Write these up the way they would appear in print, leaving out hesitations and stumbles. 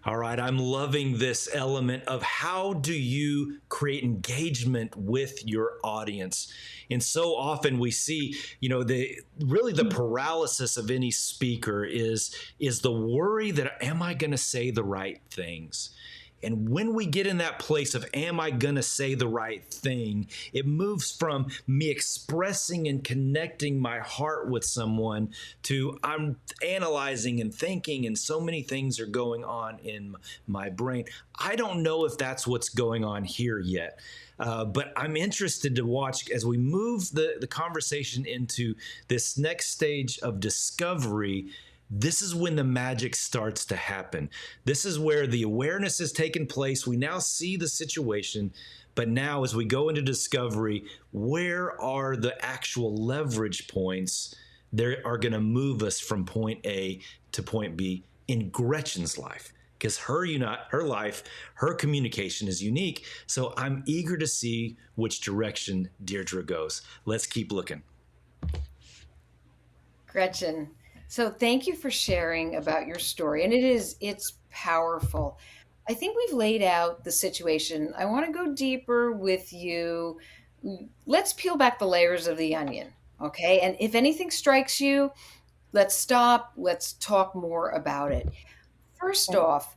All right, I'm loving this element of how do you create engagement with your audience. And so often we see, the paralysis of any speaker is the worry that am I going to say the right things? And when we get in that place of, am I going to say the right thing? It moves from me expressing and connecting my heart with someone to I'm analyzing and thinking, and so many things are going on in my brain. I don't know if that's what's going on here yet. But I'm interested to watch as we move the conversation into this next stage of discovery. This is when the magic starts to happen. This is where the awareness has taken place. We now see the situation, but now as we go into discovery, where are the actual leverage points that are going to move us from point A to point B in Gretchen's life? Because her life, her communication is unique. So I'm eager to see which direction Deirdre goes. Let's keep looking. Gretchen, so thank you for sharing about your story. And it's powerful. I think we've laid out the situation. I want to go deeper with you. Let's peel back the layers of the onion. Okay. And if anything strikes you, let's stop. Let's talk more about it. First Okay. off,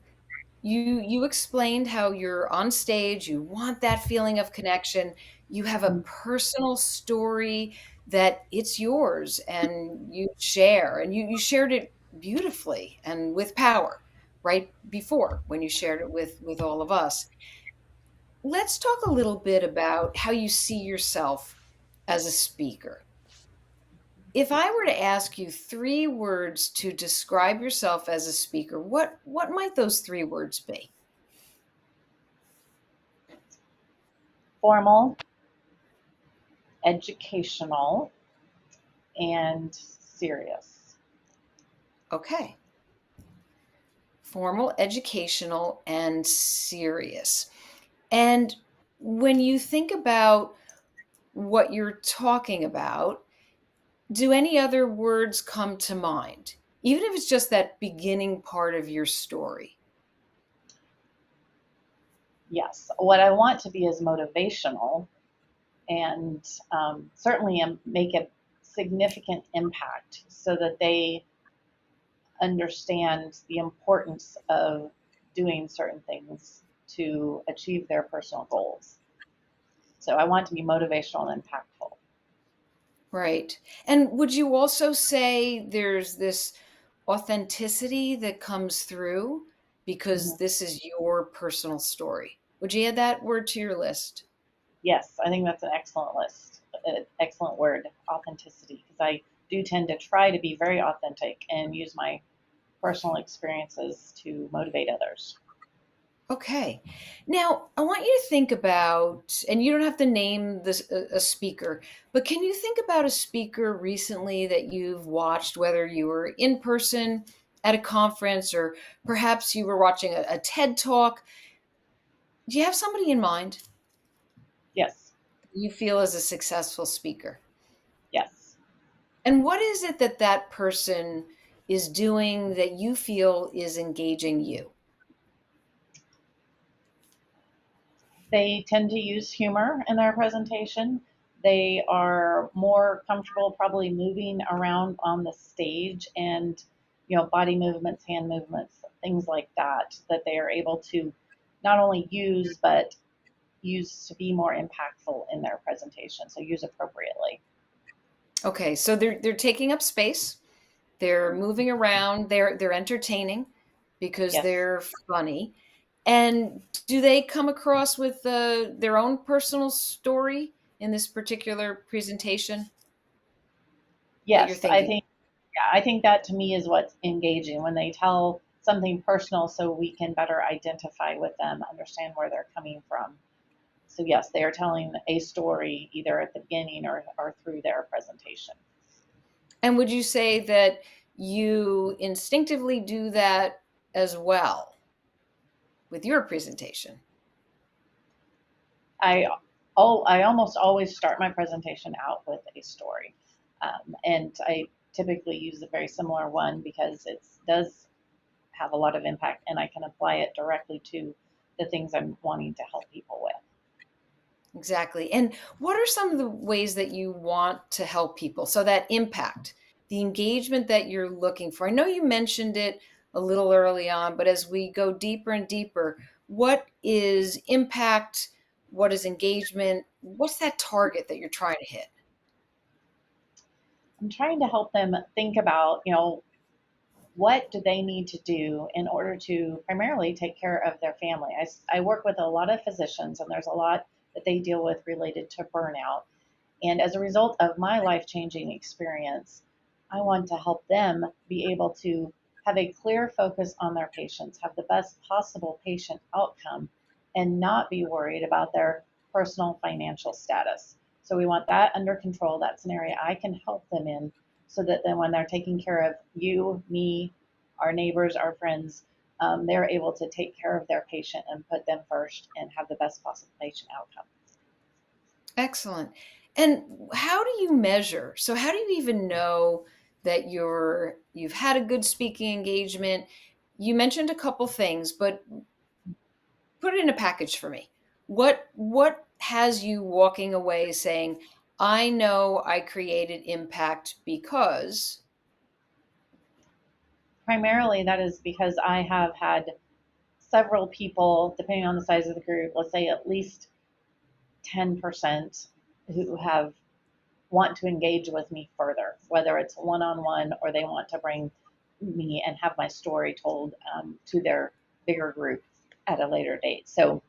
you explained how you're on stage, you want that feeling of connection, you have a personal story that it's yours and you share, and you shared it beautifully and with power right before when you shared it with all of us. Let's talk a little bit about how you see yourself as a speaker. If I were to ask you three words to describe yourself as a speaker, what might those three words be? Formal, educational, and serious. Okay. Formal, educational, and serious. And when you think about what you're talking about, do any other words come to mind? Even if it's just that beginning part of your story. Yes, what I want to be is motivational and certainly make a significant impact so that they understand the importance of doing certain things to achieve their personal goals. So I want to be motivational and impactful. Right. And would you also say there's this authenticity that comes through because Mhm. this is your personal story? Would you add that word to your list? Yes, I think that's an excellent list, excellent word, authenticity, because I do tend to try to be very authentic and use my personal experiences to motivate others. Okay. Now, I want you to think about, and you don't have to name this a speaker, but can you think about a speaker recently that you've watched, whether you were in person at a conference or perhaps you were watching a TED Talk? Do you have somebody in mind Yes, you feel as a successful speaker? yes. And what is it that that person is doing that you feel is engaging you? They tend to use humor in their presentation. They are more comfortable probably moving around on the stage and, body movements, hand movements, things like that, that they are able to not only use, but use to be more impactful in their presentation. So use appropriately. Okay, so they're taking up space. They're moving around, they're entertaining because Yes. they're funny. And do they come across with, their own personal story in this particular presentation that you're Yes, I thinking? think yeah, I think that to me is what's engaging when they tell something personal so we can better identify with them, understand where they're coming from. So yes, they are telling a story either at the beginning or through their presentation. And would you say that you instinctively do that as well with your presentation? I I almost always start my presentation out with a story, and I typically use a very similar one because it does have a lot of impact, and I can apply it directly to the things I'm wanting to help people with. Exactly. And what are some of the ways that you want to help people? So that impact, the engagement that you're looking for. I know you mentioned it a little early on, but as we go deeper and deeper, what is impact? What is engagement? What's that target that you're trying to hit? I'm trying to help them think about, what do they need to do in order to primarily take care of their family. I work with a lot of physicians, and there's a lot that they deal with related to burnout. And as a result of my life changing experience, I want to help them be able to have a clear focus on their patients, have the best possible patient outcome, and not be worried about their personal financial status. So we want that under control. That's an area I can help them in, so that then when they're taking care of you, me, our neighbors, our friends, they're able to take care of their patient and put them first and have the best possible patient outcome. Excellent. And how do you measure? So how do you even know that you've had a good speaking engagement? You mentioned a couple things, but put it in a package for me. What has you walking away saying, I know I created impact because Primarily, that is because I have had several people, depending on the size of the group, let's say at least 10% who have want to engage with me further, whether it's one-on-one or they want to bring me and have my story told to their bigger group at a later date. So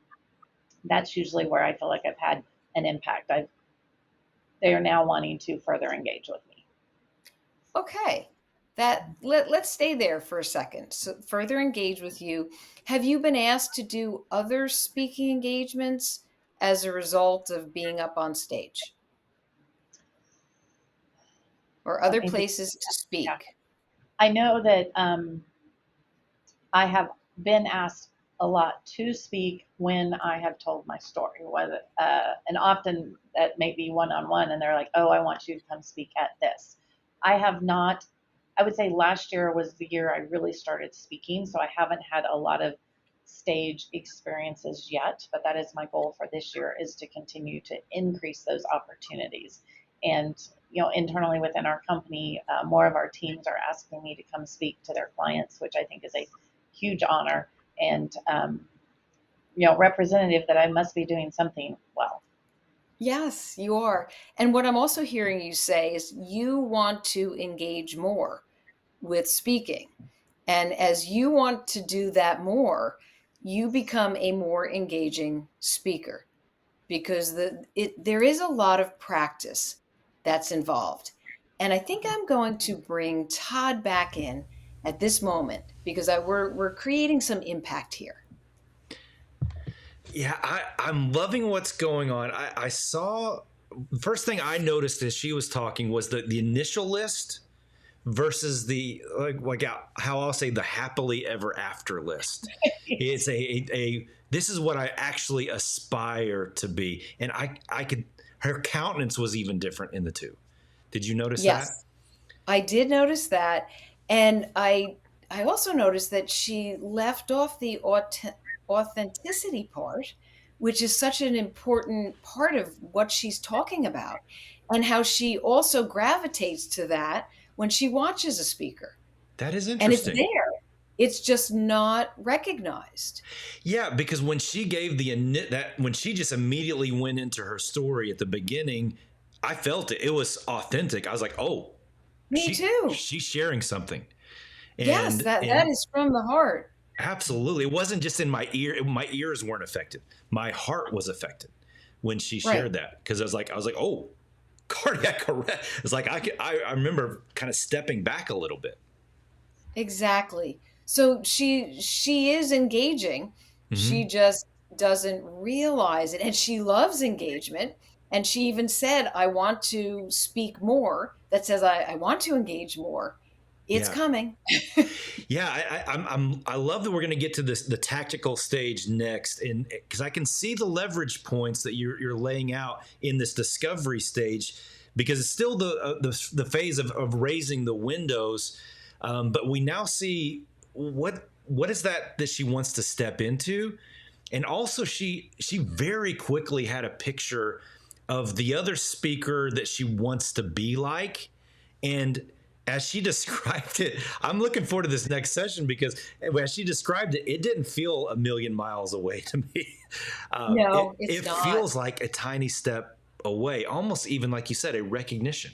that's usually where I feel like I've had an impact. They are now wanting to further engage with me. okay, let's stay there for a second. So further engage with you. Have you been asked to do other speaking engagements as a result of being up on stage or other Let me think. places to Yeah. speak? I know that I have been asked a lot to speak when I have told my story, whether and often that may be one on one, and they're like, "Oh, I want you to come speak at this." I have not. I would say last year was the year I really started speaking, so I haven't had a lot of stage experiences yet. But that is my goal for this year, is to continue to increase those opportunities. And internally within our company, more of our teams are asking me to come speak to their clients, which I think is a huge honor, and representative that I must be doing something well. Yes, you are. And what I'm also hearing you say is you want to engage more with speaking. And as you want to do that more, you become a more engaging speaker because there is a lot of practice that's involved. And I think I'm going to bring Todd back in at this moment because we're creating some impact here. Yeah, I'm loving what's going on. I saw, first thing I noticed as she was talking was the initial list versus the how I'll say the happily ever after list. It's a this is what I actually aspire to be, and I could, her countenance was even different in the two. Did you notice that? Yes, I did notice that. And I also noticed that she left off the authenticity part, which is such an important part of what she's talking about, and how she also gravitates to that when she watches a speaker. That is And it's interesting. there. It's just not recognized. Yeah, because when she gave when she just immediately went into her story at the beginning, I felt it. It was authentic. I was like, oh, Me too. she's sharing something. Yes, that And is from the heart. absolutely, it wasn't just in my ear. My ears weren't affected. My heart was affected when she Right. shared that, because I was like, oh, cardiac arrest. It's like I remember kind of stepping back a little bit. Exactly. So she is engaging. She Hmm. just doesn't realize it. And she loves engagement. And she even said, I want to speak more. That says I want to engage more. It's Yeah. coming. Yeah, I love that we're going to get to the tactical stage next, and because I can see the leverage points that you're laying out in this discovery stage, because it's still the phase of raising the windows, but we now see what is that she wants to step into? And also she very quickly had a picture of the other speaker that she wants to be like. And as she described it, I'm looking forward to this next session, because as she described it, it didn't feel a million miles away to me. No, it's It not. feels like a tiny step away, almost even like you said, a recognition.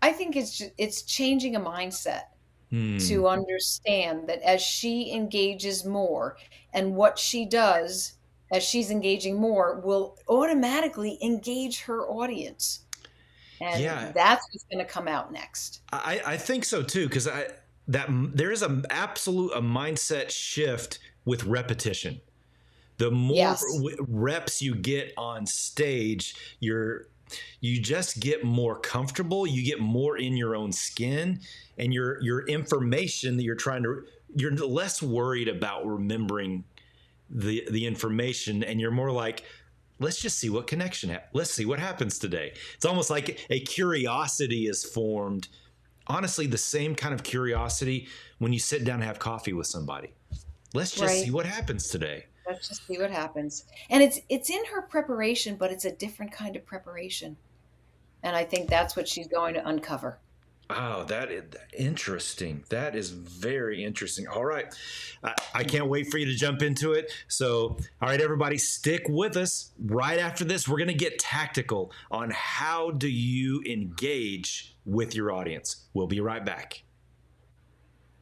I think it's changing a mindset Hmm. to understand that as she engages more, and what she does as she's engaging more will automatically engage her audience. Yeah, And that's what's going to come out next. I think so too, because that there is a absolute a mindset shift with repetition. The more Yes. reps you get on stage, you just get more comfortable, you get more in your own skin, and your information that you're less worried about remembering the information, and you're more like, let's just see what let's see what happens today. It's almost like a curiosity is formed. Honestly, the same kind of curiosity when you sit down and have coffee with somebody. Let's just see Right. what happens today. Let's just see what happens. And it's in her preparation, but it's a different kind of preparation. And I think that's what she's going to uncover. Oh, that is interesting. That is very interesting. All right. I can't wait for you to jump into it. So, all right, everybody, stick with us. Right after this, we're going to get tactical on how do you engage with your audience. We'll be right back.